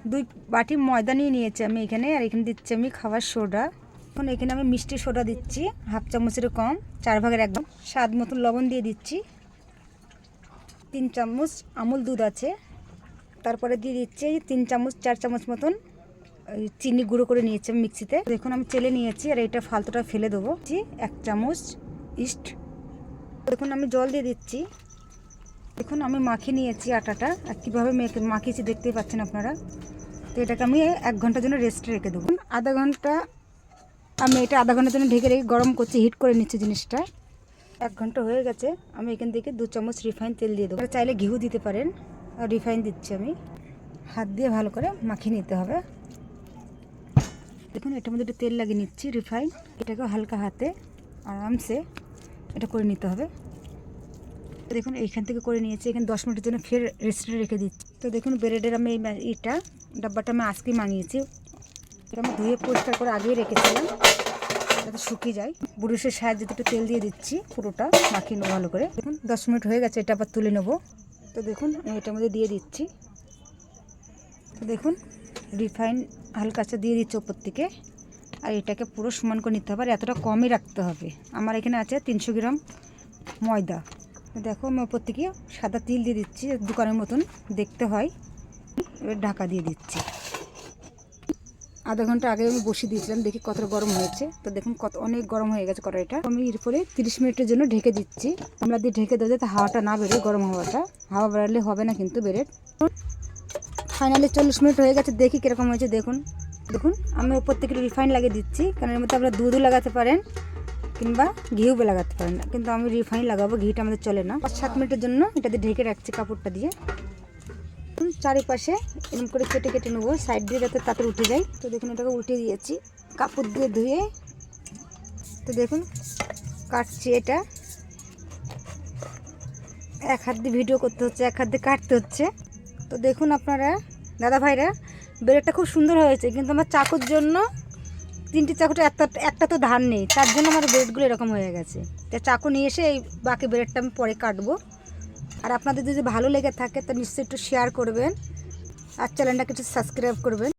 2 বাটি ময়দা নিয়েছি আমি এখানে, আর এখানে দিচ্ছি আমি খাবার সোডা। এখন এখানে আমি মিষ্টি সোডা দিচ্ছি হাফ চামচের কম, 4 ভাগের 1 ভাগ। স্বাদ মতো লবণ দিয়ে দিচ্ছি। 3 চামচ আমুল দুধ আছে। তারপরে দিয়ে দিচ্ছি 3 চামচ 4 চামচ মতন চিনি গুঁড়ো করে নিয়েছি আমি মিক্সিতে। দেখুন আমি চেলে নিয়েছি, আর এটা ফালতুটা ফেলে দেবো। 1 চামচ ইস্ট। দেখুন আমি জল দিয়ে দিচ্ছি। দেখুন আমি মাখিয়ে নিয়েছি আটাটা, আর কীভাবে মাখিয়েছি দেখতেই পাচ্ছেন আপনারা। তো এটাকে আমি 1 ঘন্টার জন্য রেস্টে রেখে দেবো। আধা ঘন্টা আমি এটা আধা ঘন্টার জন্য ঢেকে রেখে গরম করছি, হিট করে নিচ্ছি জিনিসটা। 1 ঘন্টা হয়ে গেছে। আমি এখান থেকে 2 চামচ রিফাইন তেল দিয়ে দেবো। চাইলে ঘিও দিতে পারেন, আর রিফাইন দিচ্ছি আমি। হাত দিয়ে ভালো করে মাখিয়ে নিতে হবে। দেখুন এটার মধ্যে একটু তেল লাগিয়ে নিচ্ছি রিফাইন। এটাকে হালকা হাতে আরামসে এটা করে নিতে হবে। দেখুন এইখান থেকে করে নিয়েছি। এখানে 10 মিনিটের জন্য ফের রেস্টে রেখে দিচ্ছি। তো দেখুন ব্রেডের আমি এই ডাব্বাটা আমি আজকেই মাঙিয়েছি। এটা আমি ধুয়ে পরিষ্কার করে আগেই রেখেছিলাম যাতে শুকিয়ে যায়। ব্রুশের সাহায্যে একটু তেল দিয়ে দিচ্ছি, পুরোটা মাখিয়ে নেবো ভালো করে। দেখুন 10 মিনিট হয়ে গেছে, এটা আবার তুলে নেবো। তো দেখুন আমি এটার মধ্যে দিয়ে দিচ্ছি। তো দেখুন রিফাইন হালকা দিয়ে দিচ্ছি ওপর থেকে, আর এটাকে পুরো সমান করে নিতে হবে, আর এতটা কমই রাখতে হবে। আমার এখানে আছে 300 গ্রাম ময়দা। দেখো আমি ওপর থেকে সাদা তিল দিয়ে দিচ্ছি, দোকানের মতন দেখতে হয়। এবার ঢাকা দিয়ে দিচ্ছি। আধা ঘন্টা আগে আমি বসিয়ে দিয়েছিলাম, দেখি কতটা গরম হয়েছে। তো দেখুন অনেক গরম হয়ে গেছে কড়াইটা। আমি এরপরে 30 মিনিটের জন্য ঢেকে দিচ্ছি। আমরা দিয়ে ঢেকে দেবো যাতে হাওয়াটা না বেরোয়, গরম হাওয়া বেরোলে হবে না কিন্তু ব্রেড। ফাইনালি 40 মিনিট হয়ে গেছে, দেখি কীরকম হয়েছে। দেখুন আমি ওপর থেকে রিফাইন লাগিয়ে দিচ্ছি, কারণ এর মধ্যে আপনারা দুধও লাগাতে পারেন কিংবা ঘিও লাগাতে পারেন, কিন্তু আমি রিফাইন লাগাবো, ঘিটা আমাদের চলে না। 5-7 মিনিটের জন্য এটা দিয়ে ঢেকে রাখছি কাপড়টা দিয়ে। চারিপাশে এরকম করে কেটে নেবো সাইড দিয়ে, যাতে তাড়াতাড়ি উঠে যায়। তো দেখুন এটাকে উল্টে দিয়েছি কাপড় দিয়ে ধুয়ে। তো দেখুন কাটছি এটা, এক হাত দিয়ে ভিডিও করতে হচ্ছে, এক হাত দিয়ে কাটতে হচ্ছে। তো দেখুন আপনারা দাদা ভাইরা, ব্রেডটা খুব সুন্দর হয়েছে, কিন্তু আমার চাকুর জন্য 3টি চাকুটা একটা তো ধার নেই, তার জন্য আমার ব্রেডগুলো এরকম হয়ে গেছে। তো চাকু নিয়ে এসে এই বাকি ব্রেডটা আমি পরে কাটবো। আর আপনাদের যদি ভালো লেগে থাকে তো নিশ্চয়ই একটু শেয়ার করবেন, আর চ্যানেলটাকে একটু সাবস্ক্রাইব করবেন।